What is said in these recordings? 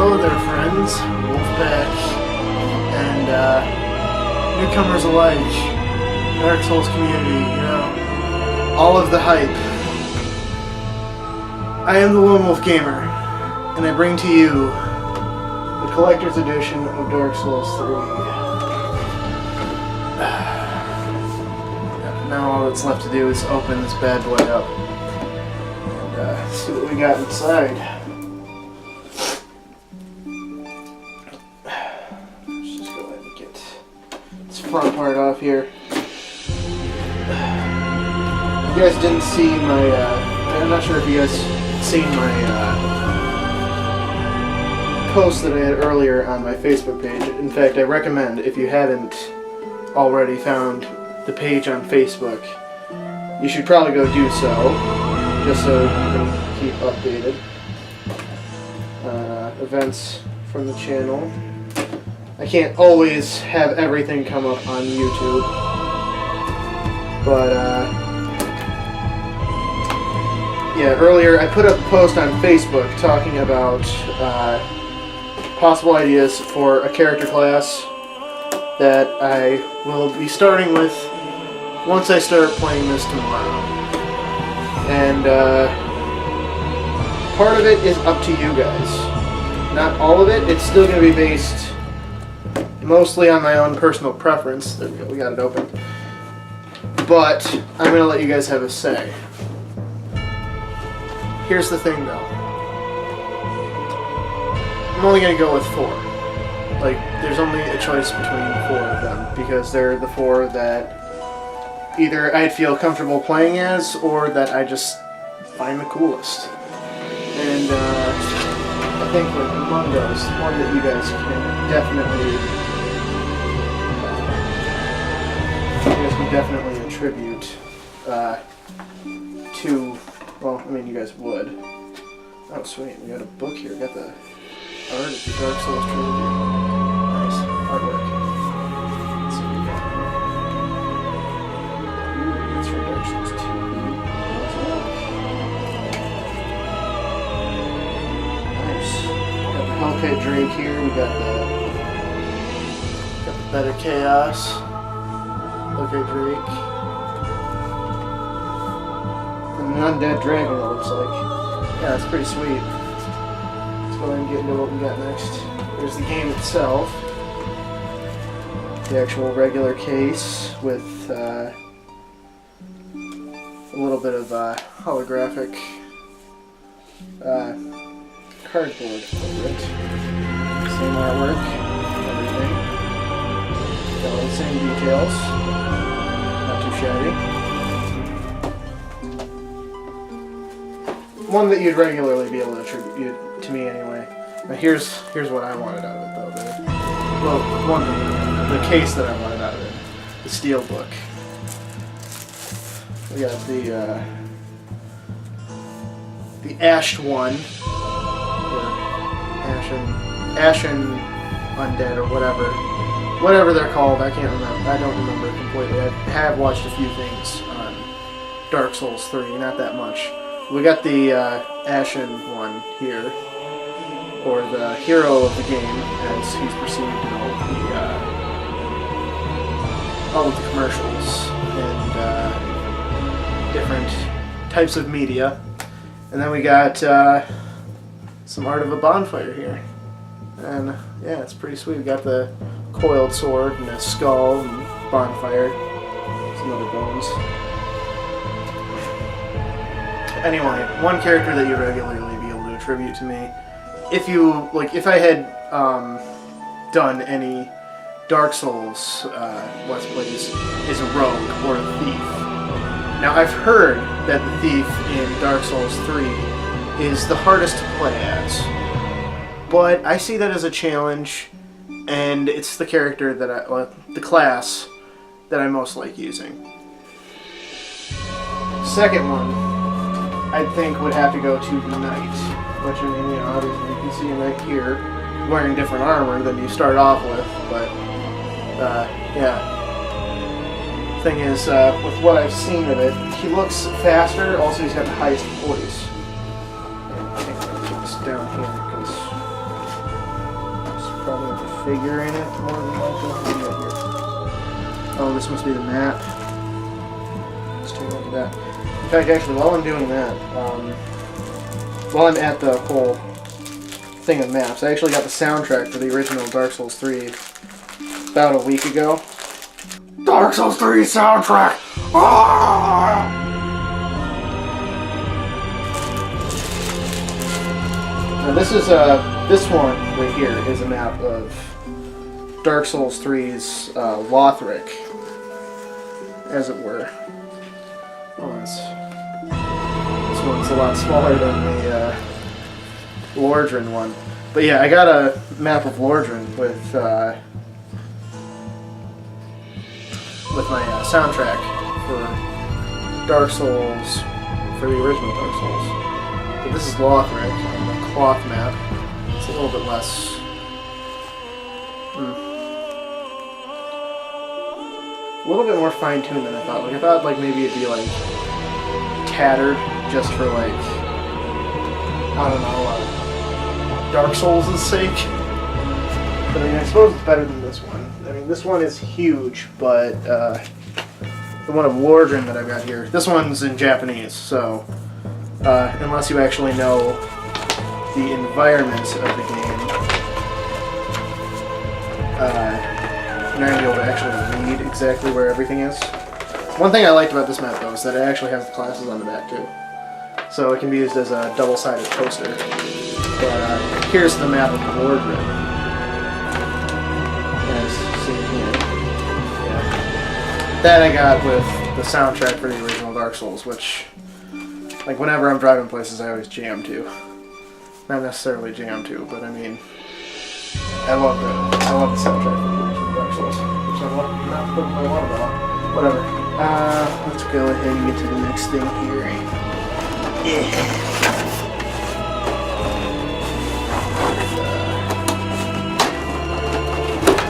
Hello there, friends, Wolfpack, and newcomers alike, Dark Souls community, you know, all of the hype. I am the Lone Wolf Gamer, and I bring to you the collector's edition of Dark Souls 3. Now all that's left to do is open this bad boy up and see what we got inside. Let's just go ahead and get this front part off here. You guys didn't see my, I'm not sure if you guys seen my post that I had earlier on my Facebook page. In fact, I recommend, if you haven't already found the page on Facebook, you should probably go do so, just so you can keep updated. Events from the channel. I can't always have everything come up on YouTube, but yeah, earlier I put up a post on Facebook talking about possible ideas for a character class that I will be starting with once I start playing this tomorrow. And part of it is up to you guys. Not all of it. It's still going to be based mostly on my own personal preference. There we go, we got it open. But I'm going to let you guys have a say. Here's the thing though. I'm only going to go with 4. Like, there's only a choice between 4 of them, because they're the 4 that either I'd feel comfortable playing as, or that I just find the coolest. And I think like among those, one that you guys can definitely attribute to, well, I mean, you guys would. Oh, sweet, we got a book here. We got the art of the Dark Souls trilogy. Nice artwork. Let's see what we got. Ooh, it's from Dark Souls 2. Nice. Got the Hellcat Drake here. We got the Bed of Chaos. Hellcat Drake. And an undead dragon, it looks like. Yeah, it's pretty sweet. Let's go ahead and get into what we got next. There's the game itself. The actual regular case with a little bit of holographic cardboard over it. Same artwork, everything. Got all the same details. Not too shabby. One that you'd regularly be able to attribute to me anyway. Now here's what I wanted out of it though. The case that I wanted out of it. The steel book. We got the ashed one. Or ashen undead or whatever. Whatever they're called, I can't remember. I don't remember completely. I have watched a few things on Dark Souls 3, not that much. We got the Ashen one here, or the hero of the game, as he's perceived in all of the commercials and different types of media. And then we got some art of a bonfire here, and yeah, it's pretty sweet. We got the coiled sword and a skull and bonfire, some other bones. Anyway, one character that you regularly be able to attribute to me, if I had done any Dark Souls Let's Plays, is a rogue or a thief. Now, I've heard that the thief in Dark Souls 3 is the hardest to play as, but I see that as a challenge, and it's the character that the class that I most like using. Second one, I think would have to go to the Knight, which, I mean, you know, obviously you can see him right here, wearing different armor than you start off with, but, yeah. Thing is, with what I've seen of it, he looks faster, also he's got the highest voice. And I think I'm going to put this down here, because figure in it more than likely. What do we got here? Oh, this must be the map. Let's take a look at that. In fact, actually, while I'm doing that, while I'm at the whole thing of maps, I actually got the soundtrack for the original Dark Souls 3 about a week ago. Dark Souls 3 soundtrack! Ah! Now this is this one right here is a map of Dark Souls 3's Lothric, as it were. This one's a lot smaller than the Lordran one. But yeah, I got a map of Lordran with my soundtrack for Dark Souls, for the original Dark Souls. But this is Lothric on the cloth map. It's a little bit less... a little bit more fine-tuned than I thought. Like, I thought like maybe it'd be like tattered just for like, I don't know, Dark Souls' sake. But I mean, I suppose it's better than this one. I mean, this one is huge, but the one of Lordran that I've got here, this one's in Japanese, so unless you actually know the environment of the game, you're not going to be able to actually read exactly where everything is. One thing I liked about this map, though, is that it actually has the classes on the back, too. So it can be used as a double-sided poster. But here's the map of Lordran. As seen here. Yeah. That I got with the soundtrack for the original Dark Souls, which, like, whenever I'm driving places, I always jam to. Not necessarily jam to, but I mean, I love the soundtrack for the original Dark Souls, which I'm not putting my water bottle. Whatever. Let's go ahead and get to the next thing here.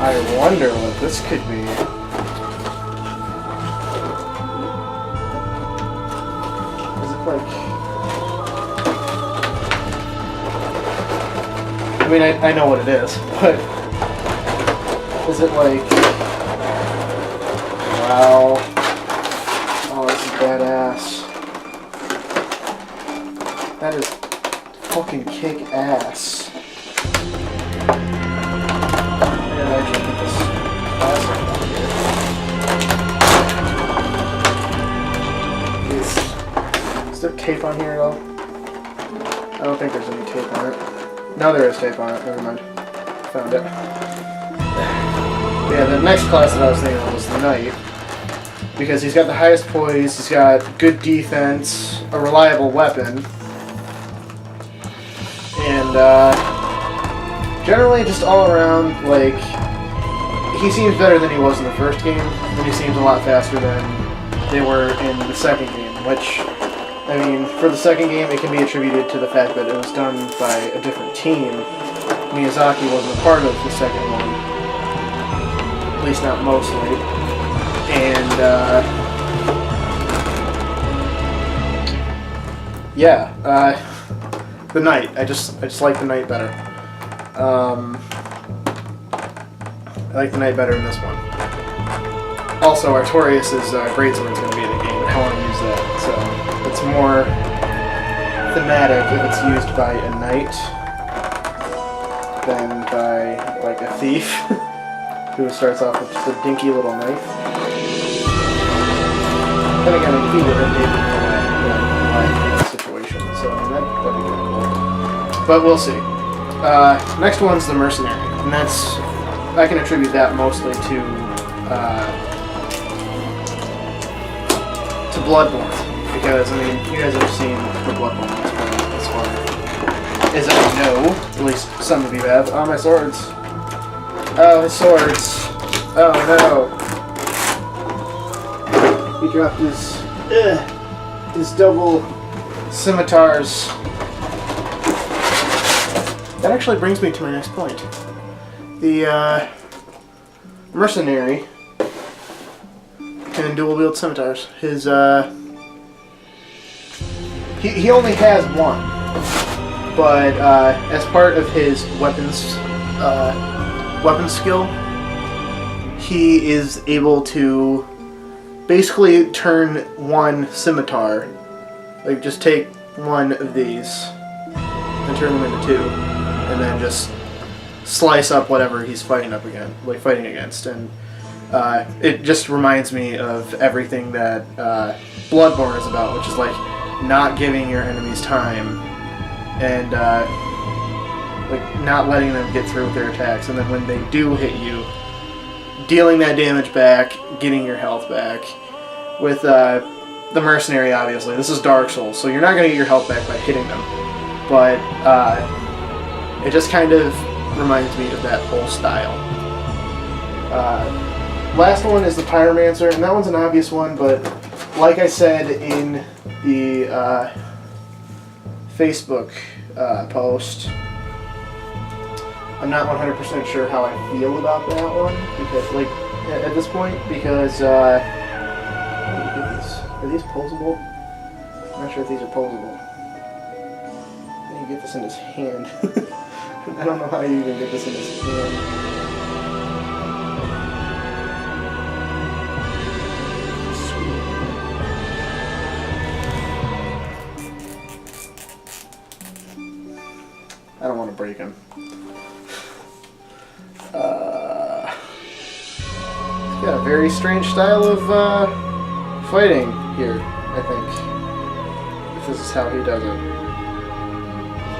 I wonder what this could be. Is it like... I mean, I know what it is, but... Is it like... Wow. Oh, this is badass. That is fucking kick ass. Yeah, actually put this plastic on here. Is there tape on here at all? I don't think there's any tape on it. No, there is tape on it. Never mind. Found it. Yeah, the next class that I was thinking of was the Knight. Because he's got the highest poise, he's got good defense, a reliable weapon, and generally just all around, like, he seems better than he was in the first game, and he seems a lot faster than they were in the second game, which, I mean, for the second game it can be attributed to the fact that it was done by a different team. Miyazaki wasn't a part of the second one, at least not mostly. And, yeah, the Knight. I just like the Knight better. I like the Knight better in this one. Also, Artorias' greatsword is going to be in the game, and I want to use that. So, it's more thematic if it's used by a Knight than by, like, a thief, who starts off with just a dinky little knife. Then again, he would have made the situation, so that'd be kind of cool. But we'll see. Next one's the Mercenary, and that's, I can attribute that mostly to Bloodborne, because, I mean, you guys have seen the Bloodborne experience as far as I know, at least some of you have. Oh, my swords. Oh, his swords. Oh, no. He dropped his double scimitars. That actually brings me to my next point. The Mercenary can dual wield scimitars. His he only has one, but as part of his weapons weapon skill, he is able to basically turn one scimitar, like just take one of these and turn them into two, and then just slice up whatever he's fighting against, and it just reminds me of everything that Bloodborne is about, which is like not giving your enemies time and like not letting them get through with their attacks, and then when they do hit you, dealing that damage back, getting your health back. With the mercenary, obviously, this is Dark Souls, so you're not going to get your health back by hitting them, but it just kind of reminds me of that whole style. Last one is the Pyromancer, and that one's an obvious one, but like I said in the Facebook post, I'm not 100% sure how I feel about that one, because, like, at this point, because, are these posable? I'm not sure if these are posable. How do you get this in his hand? I don't know how you even get this in his hand. I don't want to break him. He's got a very strange style of fighting here, I think. If this is how he does it.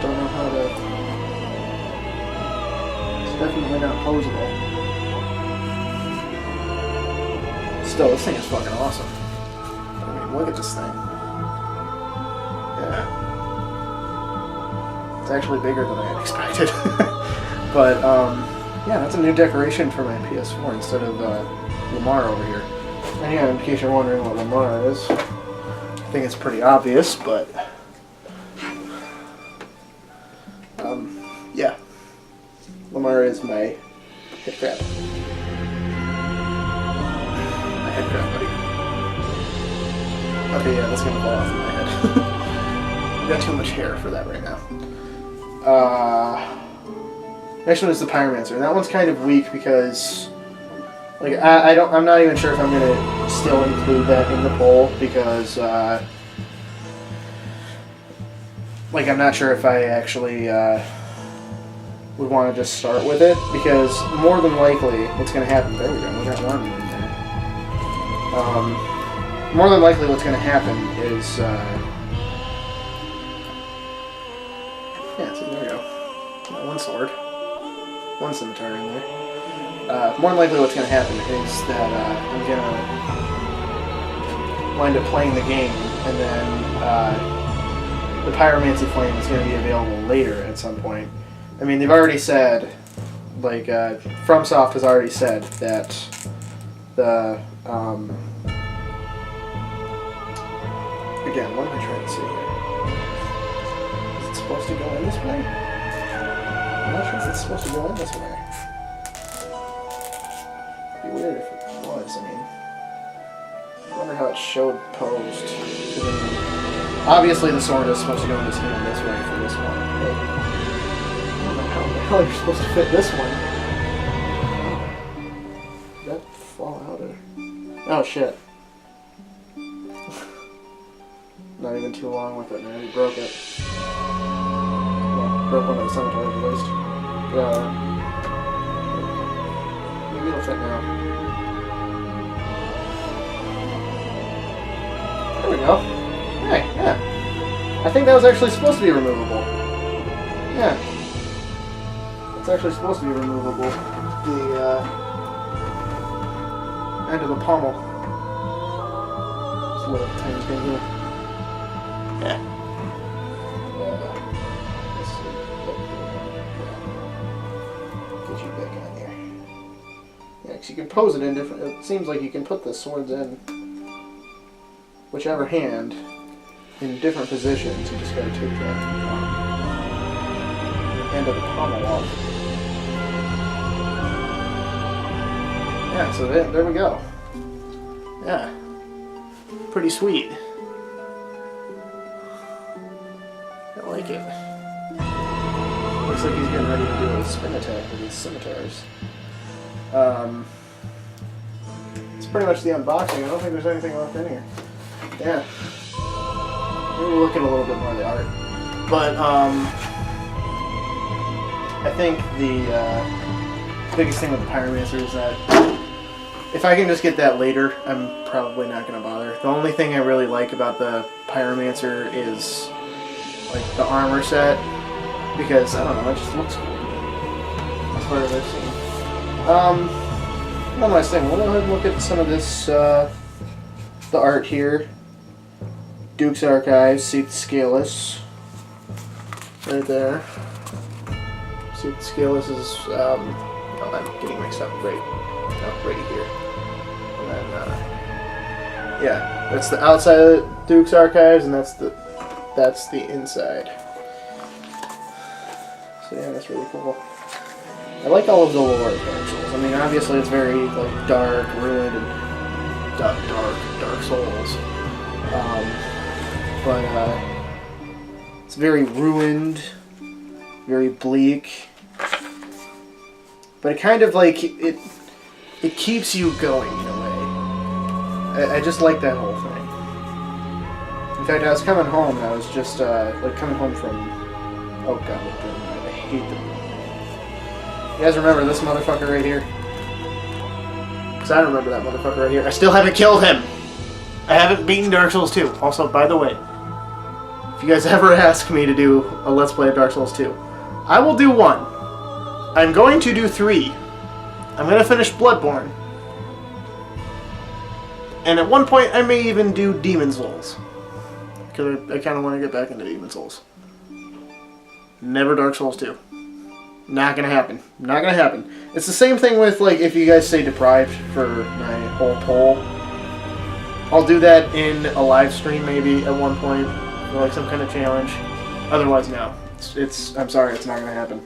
Don't know how to... It's definitely not posable. Still, this thing is fucking awesome. I mean, look at this thing. Yeah. It's actually bigger than I had expected. But, yeah, that's a new decoration for my PS4 instead of Lamar over here. And yeah, in case you're wondering what Lamar is, I think it's pretty obvious, but... yeah. Lamar is my head crab. My head crab buddy. Okay, yeah, that's gonna fall off of my head. I've got too much hair for that right now. Next one is the Pyromancer, and that one's kind of weak because, like, I'm not even sure if I'm gonna still include that in the poll because, like, I'm not sure if I actually would want to just start with it, because more than likely what's gonna happen. There we go. We got one in there. More than likely what's gonna happen is, yeah, so there we go. Got one sword. One scimitar in there. More than likely what's going to happen is that I'm going to wind up playing the game, and then the Pyromancy Flame is going to be available later at some point. I mean, they've already said, like, FromSoft has already said that the, again, what am I trying to say here? Is it supposed to go in this way? I'm not sure if it's supposed to go in this way. It'd be weird if it was, I mean. I wonder how it showed posed. I mean, obviously the sword is supposed to go in his hand this way for this one. But I don't know how the hell you're supposed to fit this one. Did that fall out or... Oh shit. Not even too long with it, man. He broke it. Broke one of the scimitars at least. Yeah. Maybe it'll fit now. There we go. Hey, yeah. I think that was actually supposed to be removable. Yeah. It's actually supposed to be removable. The end of the pommel. Just a little tiny thing here. Yeah. You can pose it in different... It seems like you can put the swords in whichever hand in different positions. You just gotta take the end of the pommel off. Yeah, so there we go. Yeah. Pretty sweet. I like it. Looks like he's getting ready to do spin attack with these scimitars. It's pretty much the unboxing. I don't think there's anything left in here. Yeah. We'll look at a little bit more of the art. But, I think the biggest thing with the Pyromancer is that if I can just get that later, I'm probably not going to bother. The only thing I really like about the Pyromancer is, like, the armor set. Because, I don't know, it just looks cool. As far as I've seen. One last thing. We'll go ahead and look at some of this, the art here. Duke's Archives, Seat Scaleless. Right there. Seat Scaleless is, oh, I'm getting mixed up. Right here. And then, yeah, that's the outside of Duke's Archives, and that's the inside. So yeah, that's really cool. I like all of the lore of Dark Souls. I mean, obviously it's very like dark, ruined, and Dark Souls. But it's very ruined, very bleak. But it kind of like it keeps you going in a way. I just like that whole thing. In fact, I was coming home, and I was just like coming home from. Oh god, I hate them. You guys remember this motherfucker right here? Because I remember that motherfucker right here. I still haven't killed him! I haven't beaten Dark Souls 2. Also, by the way, if you guys ever ask me to do a Let's Play of Dark Souls 2, I will do 1. I'm going to do 3. I'm going to finish Bloodborne. And at one point, I may even do Demon Souls. Because I kind of want to get back into Demon Souls. Never Dark Souls 2. Not gonna happen. Not gonna happen. It's the same thing with, like, if you guys say Deprived for my whole poll. I'll do that in a live stream maybe at one point. Or like some kind of challenge. Otherwise, no. I'm sorry, it's not gonna happen.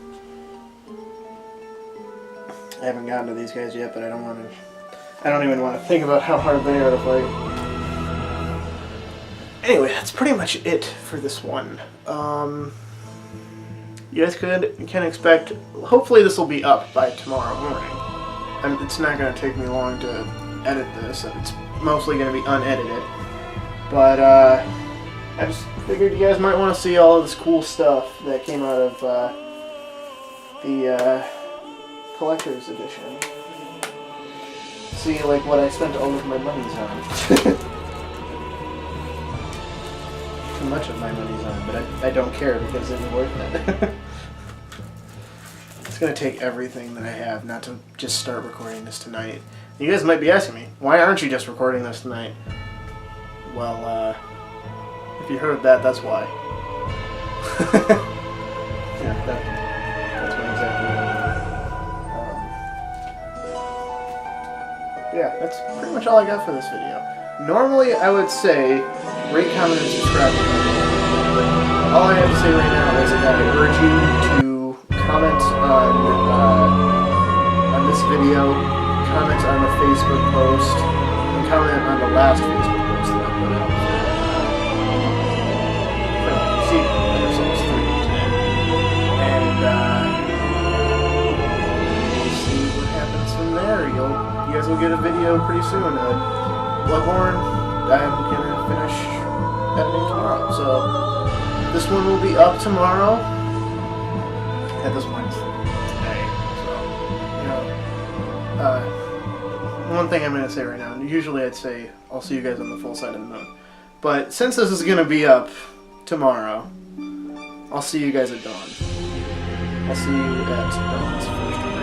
I haven't gotten to these guys yet, but I don't even want to think about how hard they are to fight. Anyway, that's pretty much it for this one. You guys can expect, hopefully this will be up by tomorrow morning. It's not going to take me long to edit this, and it's mostly going to be unedited. But, I just figured you guys might want to see all of this cool stuff that came out of, the, Collector's Edition. See, like, what I spent all of my monies on. Too much of my money's on, but I don't care because it's worth it. It's going to take everything that I have not to just start recording this tonight. You guys might be asking me, why aren't you just recording this tonight? Well, if you heard that, that's why. Yeah, that's my exact word. Yeah, that's pretty much all I got for this video. Normally, I would say, rate, comment, and subscribe. But all I have to say right now is that I urge you to comment on this video, comment on the Facebook post, and comment on the last Facebook post that I put out. See, there's almost 3 today. And we'll see what happens from there. You guys will get a video pretty soon. Bloodborne, I'm gonna finish editing tomorrow. So this one will be up tomorrow. At this point, today. So, you know, one thing I'm gonna say right now. Usually, I'd say I'll see you guys on the full side of the moon, but since this is gonna be up tomorrow, I'll see you guys at dawn. I'll see you at dawn's first break.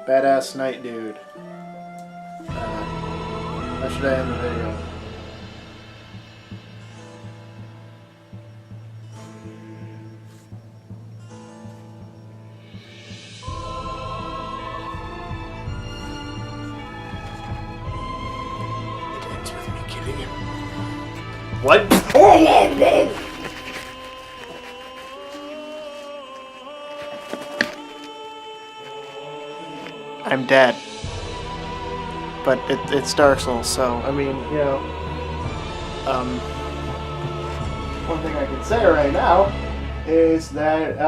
Badass night, dude. How should I end the video? It ends with me killing him. What? I'm dead. but it's Dark Souls, so I mean, you know, one thing I can say right now is that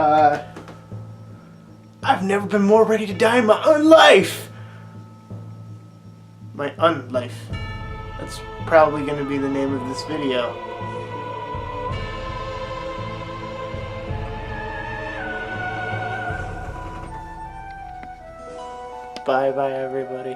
I've never been more ready to die in my unlife. My unlife. That's probably going to be the name of this video. Bye bye everybody.